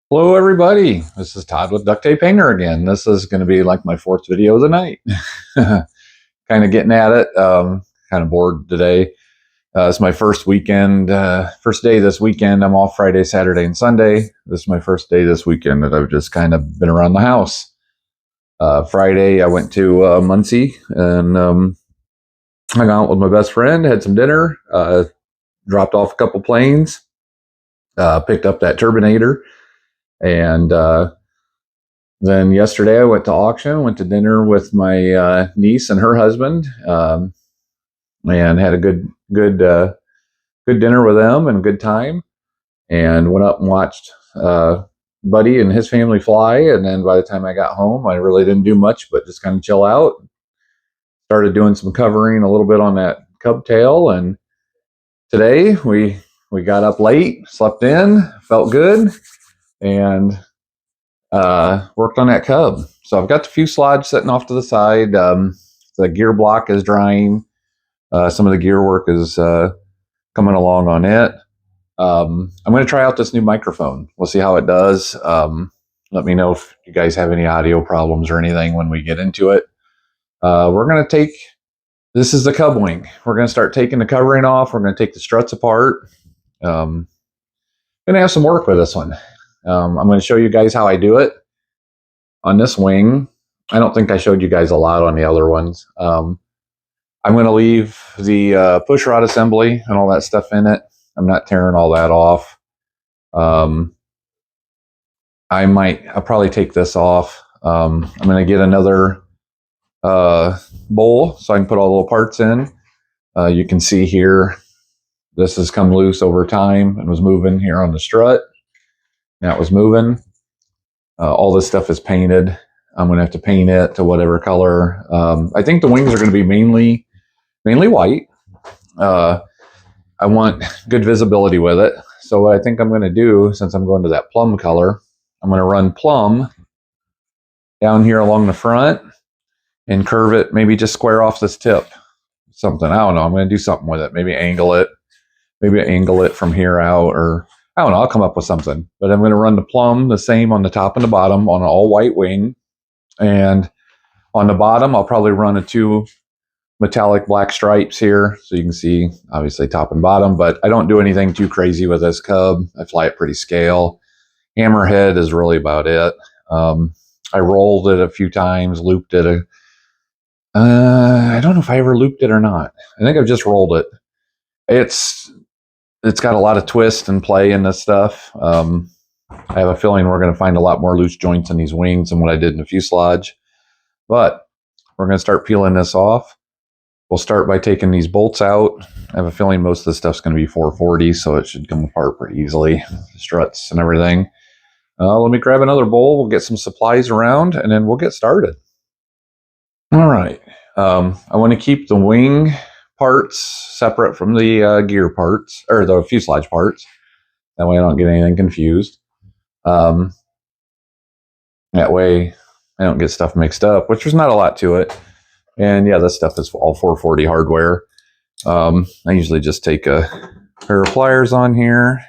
Hello, everybody. This is Todd with Duct Tape Hanger again. This is going to be like my fourth video of the night. Kind of getting at it. Kind of bored today. It's my first weekend, first day this weekend. I'm off Friday, Saturday, and Sunday. This is my first day this weekend that I've just kind of been around the house. Friday, I went to Muncie and hung out with my best friend, had some dinner, dropped off a couple planes, picked up that turbinator, and then yesterday I went to auction, went to dinner with my niece and her husband, and had a good dinner with them and a good time. And went up and watched Buddy and his family fly. And then by the time I got home, I really didn't do much, but just kind of chill out. Started doing some covering a little bit on that cub tail. And today we got up late, slept in, felt good, and worked on that cub. So I've got the fuselage sitting off to the side. The gear block is drying. Some of the gear work is coming along on it. I'm going to try out this new microphone. We'll see how it does. Let me know if you guys have any audio problems or anything when we get into it. We're going to take, this is the cub wing. We're going to start taking the covering off. We're going to take the struts apart. Going to have some work with this one. I'm going to show you guys how I do it on this wing. I don't think I showed you guys a lot on the other ones. I'm going to leave the push rod assembly and all that stuff in it. I'm not tearing all that off. I'll probably take this off. I'm going to get another bowl so I can put all the little parts in. You can see here, this has come loose over time and was moving here on the strut. That was moving. All this stuff is painted. I'm going to have to paint it to whatever color. I think the wings are going to be mainly white. I want good visibility with it. So what I think I'm going to do, since I'm going to that plum color, I'm going to run plum down here along the front and curve it, maybe just square off this tip. Something, I don't know. I'm going to do something with it. Maybe angle it from here out, or I don't know. I'll come up with something. But I'm going to run the plum the same on the top and the bottom on an all white wing. And on the bottom, I'll probably run a 2 metallic black stripes here, so you can see obviously top and bottom, but I don't do anything too crazy with this cub. I fly it pretty scale. Hammerhead is really about it. I rolled it a few times, looped it. I don't know if I ever looped it or not. I think I've just rolled it. It's got a lot of twist and play in this stuff. I have a feeling we're going to find a lot more loose joints in these wings than what I did in the fuselage, but we're going to start peeling this off. We'll start by taking these bolts out. I have a feeling most of the stuff's going to be 440, so it should come apart pretty easily, the struts and everything. Let me grab another bowl. We'll get some supplies around, and then we'll get started. All right. I want to keep the wing parts separate from the gear parts, or the fuselage parts. That way I don't get anything confused. That way I don't get stuff mixed up, which there's not a lot to it. And yeah, this stuff is all 440 hardware. I usually just take a pair of pliers on here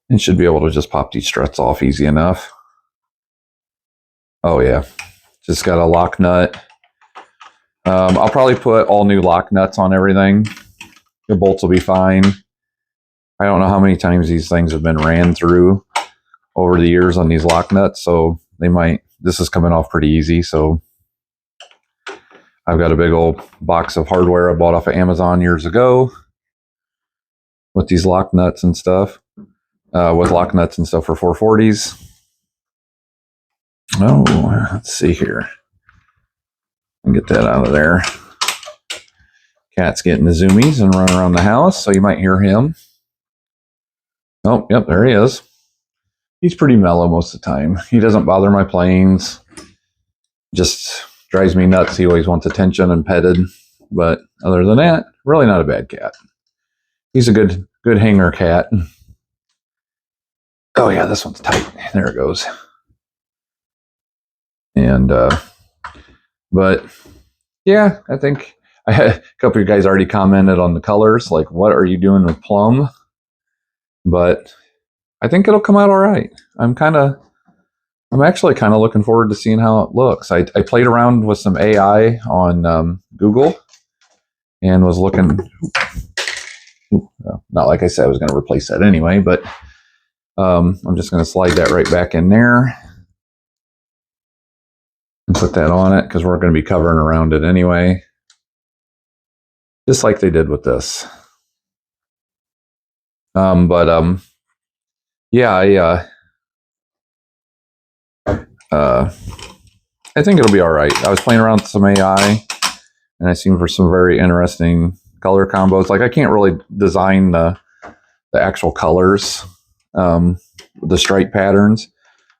and should be able to just pop these struts off easy enough. Oh yeah, just got a lock nut. I'll probably put all new lock nuts on everything. The bolts will be fine. I don't know how many times these things have been ran through over the years on these lock nuts, so this is coming off pretty easy, so I've got a big old box of hardware I bought off of Amazon years ago with these lock nuts and stuff, for 440s. Oh, let's see here. Get that out of there. Cat's getting the zoomies and running around the house, so you might hear him. Oh, yep, there he is. He's pretty mellow most of the time. He doesn't bother my planes. Just drives me nuts. He always wants attention and petted. But other than that, really not a bad cat. He's a good hanger cat. Oh yeah, this one's tight. There it goes. And but yeah, I think I had a couple of you guys already commented on the colors, like what are you doing with plum? But I think it'll come out all right. I'm actually kind of looking forward to seeing how it looks. I played around with some AI on Google and was looking. Well, not like I said I was going to replace that anyway, but I'm just going to slide that right back in there and put that on it because we're going to be covering around it anyway, just like they did with this. Yeah, I think it'll be all right. I was playing around with some AI, and I seen for some very interesting color combos. Like I can't really design the actual colors, the stripe patterns,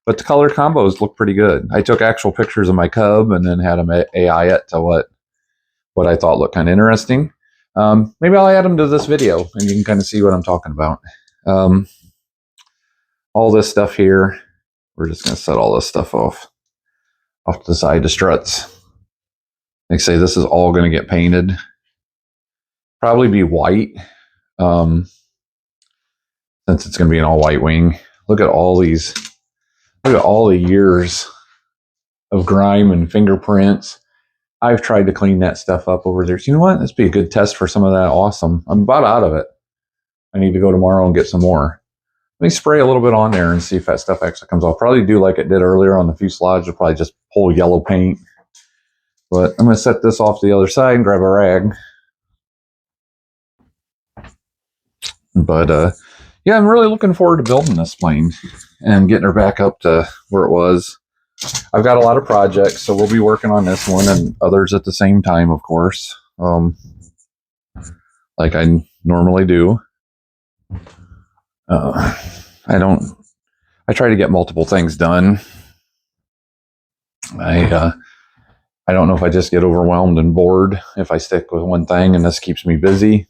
but the color combos look pretty good. I took actual pictures of my cub and then had them AI it to what I thought looked kind of interesting. Maybe I'll add them to this video, and you can kind of see what I'm talking about. All this stuff here, we're just going to set all this stuff off to the side of struts. Like I say, this is all going to get painted. Probably be white, since it's going to be an all white wing. Look at all these. Look at all the years of grime and fingerprints. I've tried to clean that stuff up over there. So you know what? This would be a good test for some of that awesome. I'm about out of it. I need to go tomorrow and get some more. Let me spray a little bit on there and see if that stuff actually comes off. Probably do like it did earlier on the fuselage. I'll probably just pull yellow paint. But I'm going to set this off to the other side and grab a rag. But yeah, I'm really looking forward to building this plane and getting her back up to where it was. I've got a lot of projects, so we'll be working on this one and others at the same time, of course, like I normally do. I try to get multiple things done. I don't know if I just get overwhelmed and bored if I stick with one thing and this keeps me busy,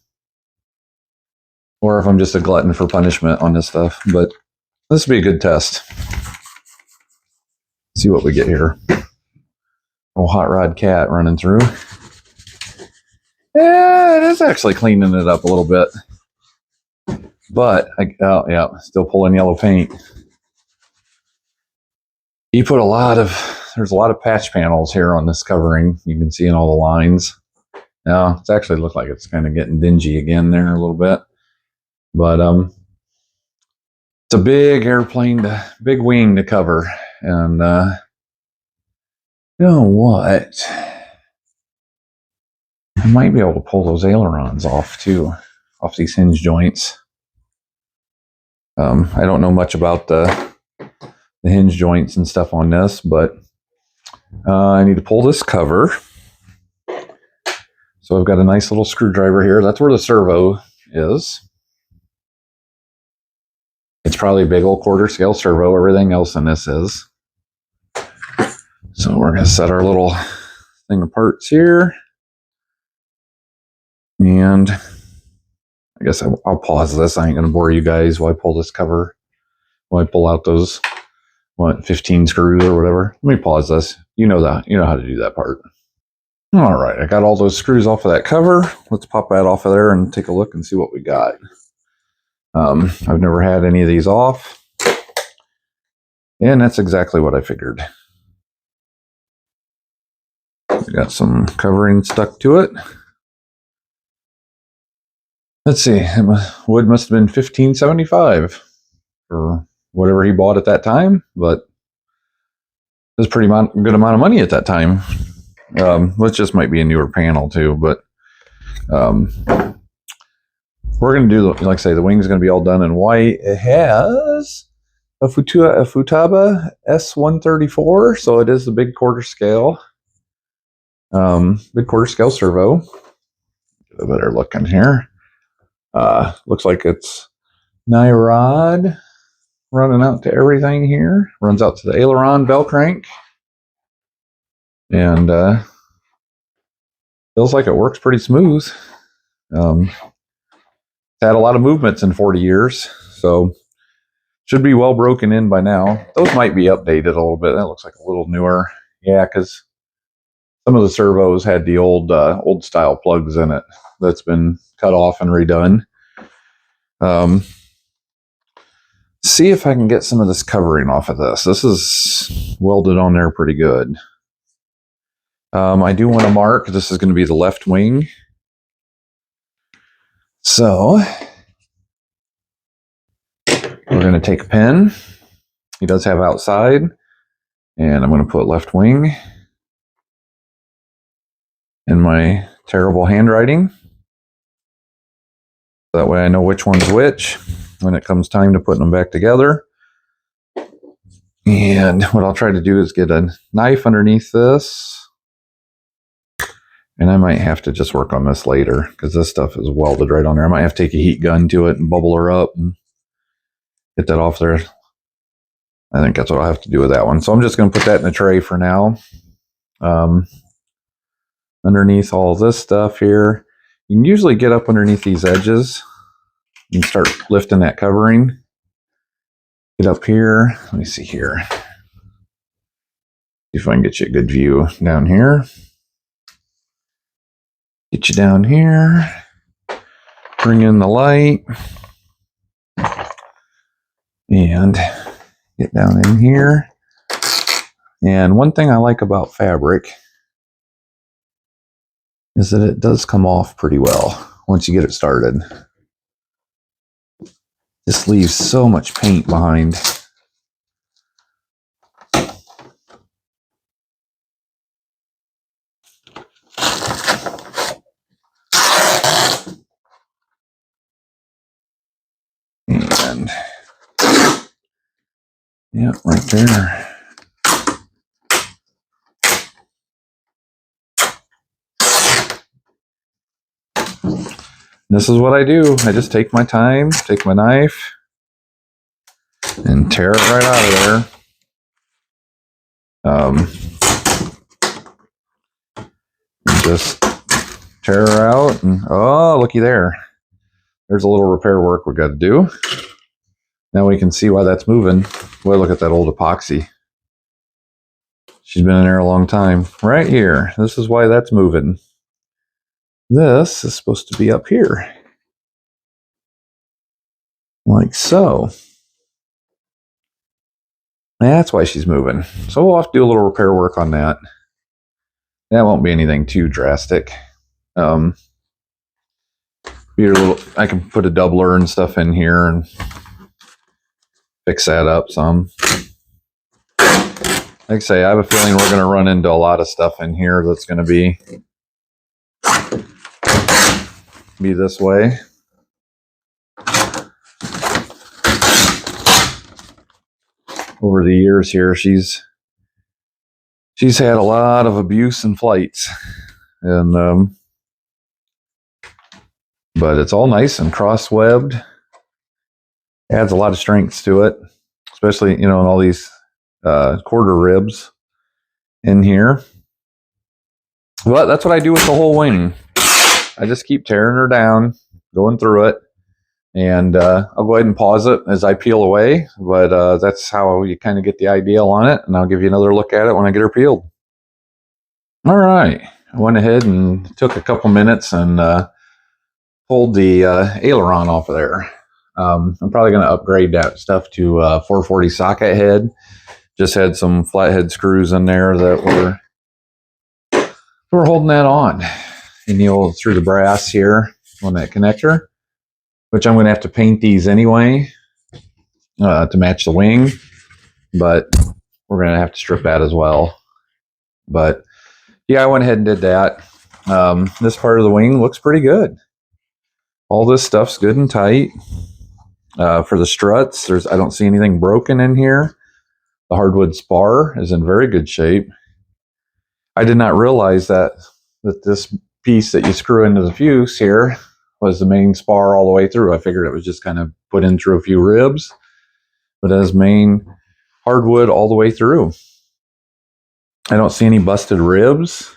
or if I'm just a glutton for punishment on this stuff. But this will be a good test. See what we get here. Oh, hot rod cat running through. Yeah, it is actually cleaning it up a little bit. But, oh yeah, still pulling yellow paint. He put there's a lot of patch panels here on this covering. You can see in all the lines. Now, it's actually looked like it's kind of getting dingy again there a little bit. But it's a big airplane, big wing to cover. And you know what? I might be able to pull those ailerons off too, off these hinge joints. I don't know much about the hinge joints and stuff on this, but I need to pull this cover. So I've got a nice little screwdriver here. That's where the servo is. It's probably a big old quarter scale servo. Everything else in this is. So we're going to set our little thing of parts here. And I guess I'll pause this. I ain't going to bore you guys while I pull this cover. While I pull out those, 15 screws or whatever. Let me pause this. You know that. You know how to do that part. All right. I got all those screws off of that cover. Let's pop that off of there and take a look and see what we got. I've never had any of these off. And that's exactly what I figured. We got some covering stuck to it. Let's see. Wood must have been $15.75 for whatever he bought at that time, but it was a pretty good amount of money at that time. Which just might be a newer panel too, but we're going to do, like I say, the wing's going to be all done in white. It has a Futaba S134, so it is the big quarter scale. Big quarter scale servo. Get a better look in here. Looks like it's Nyrod running out to everything here. Runs out to the aileron bell crank. And feels like it works pretty smooth. It's had a lot of movements in 40 years, so should be well broken in by now. Those might be updated a little bit. That looks like a little newer. Yeah, because some of the servos had the old style plugs in it that's been cut off and redone. see if I can get some of this covering off of this. This is welded on there pretty good. I do want to mark, this is going to be the left wing. So we're going to take a pen. He does have outside. And I'm going to put left wing in my terrible handwriting. That way I know which one's which when it comes time to putting them back together. And what I'll try to do is get a knife underneath this. And I might have to just work on this later because this stuff is welded right on there. I might have to take a heat gun to it and bubble her up and get that off there. I think that's what I'll have to do with that one. So I'm just going to put that in a tray for now. Underneath all this stuff here, you can usually get up underneath these edges and start lifting that covering. Get up here. Let me see here. See if I can get you a good view down here. Get you down here. Bring in the light. And get down in here. And one thing I like about fabric is that it does come off pretty well once you get it started. This leaves so much paint behind. And yeah, right there. This is what I do. I just take my time, take my knife, and tear it right out of there. And just tear her out, and oh, looky there. There's a little repair work we got to do. Now we can see why that's moving. Boy, look at that old epoxy. She's been in there a long time. Right here. This is why that's moving. This is supposed to be up here. Like so. That's why she's moving. So we'll have to do a little repair work on that. That won't be anything too drastic. I can put a doubler and stuff in here and fix that up some. Like I say, I have a feeling we're going to run into a lot of stuff in here that's going to be this way. Over the years here, she's had a lot of abuse and flights, and but it's all nice and cross-webbed. Adds a lot of strength to it, especially in all these quarter ribs in here. But that's what I do with the whole wing. I just keep tearing her down, going through it, and I'll go ahead and pause it as I peel away. But that's how you kind of get the idea on it, and I'll give you another look at it when I get her peeled. All right, I went ahead and took a couple minutes and pulled the aileron off of there. I'm probably going to upgrade that stuff to 440 socket head. Just had some flathead screws in there that were holding that on. And through the brass here on that connector, which I'm going to have to paint these anyway to match the wing, but we're going to have to strip that as well. But yeah, I went ahead and did that. This part of the wing looks pretty good. All this stuff's good and tight. For the struts, I don't see anything broken in here. The hardwood spar is in very good shape. I did not realize that this piece that you screw into the fuse here was the main spar all the way through. I figured it was just kind of put in through a few ribs, but it has main hardwood all the way through. I don't see any busted ribs.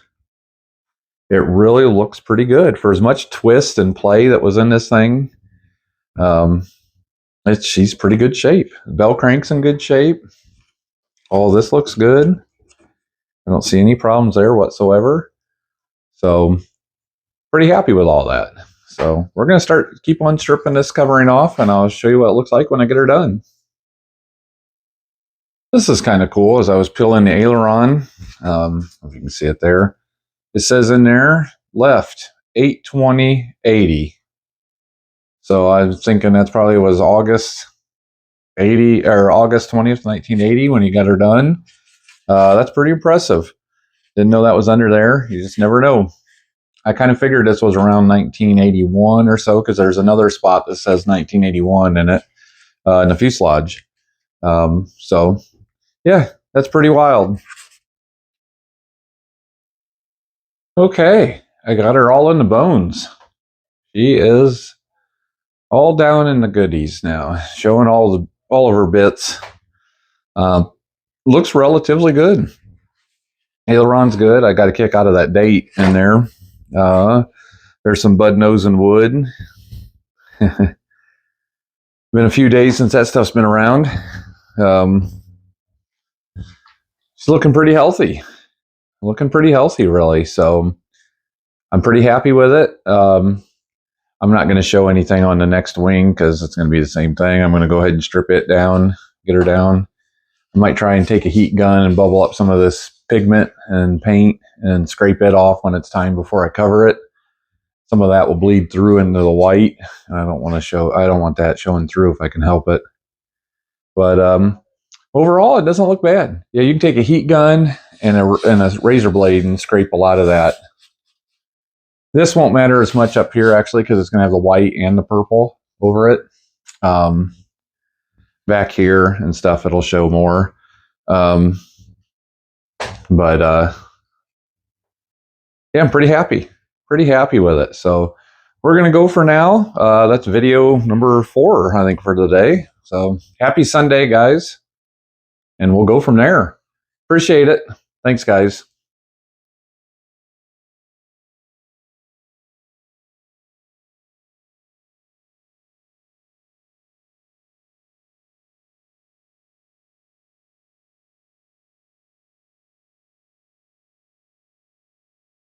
It really looks pretty good for as much twist and play that was in this thing. She's pretty good shape. The bell crank's in good shape. All this looks good. I don't see any problems there whatsoever. So pretty happy with all that. So we're going to keep on stripping this covering off, and I'll show you what it looks like when I get her done. This is kind of cool. As I was peeling the aileron, if you can see it there, it says in there, left 8/20/80. So I was thinking that's probably was August 80 or August 20th, 1980 when he got her done. That's pretty impressive. Didn't know that was under there. You just never know. I kind of figured this was around 1981 or so because there's another spot that says 1981 in it, in the fuselage. So yeah, that's pretty wild. Okay, I got her all in the bones. She is all down in the goodies now, showing all of her bits. Looks relatively good. Aileron's good. I got a kick out of that date in there. There's some bud nose and wood. Been a few days since that stuff's been around. She's looking pretty healthy. Looking pretty healthy, really. So I'm pretty happy with it. I'm not going to show anything on the next wing because it's going to be the same thing. I'm going to go ahead and strip it down, get her down. I might try and take a heat gun and bubble up some of this pigment and paint and scrape it off when it's time before I cover it. Some of that will bleed through into the white, and I don't want that showing through if I can help it. But overall, it doesn't look bad. Yeah, you can take a heat gun and a razor blade and scrape a lot of that. This won't matter as much up here, actually, because it's going to have the white and the purple over it. Back here and stuff, it'll show more. But yeah, I'm pretty happy with it. So we're going to go for now. That's video number 4, I think, for today. So happy Sunday, guys. And we'll go from there. Appreciate it. Thanks, guys.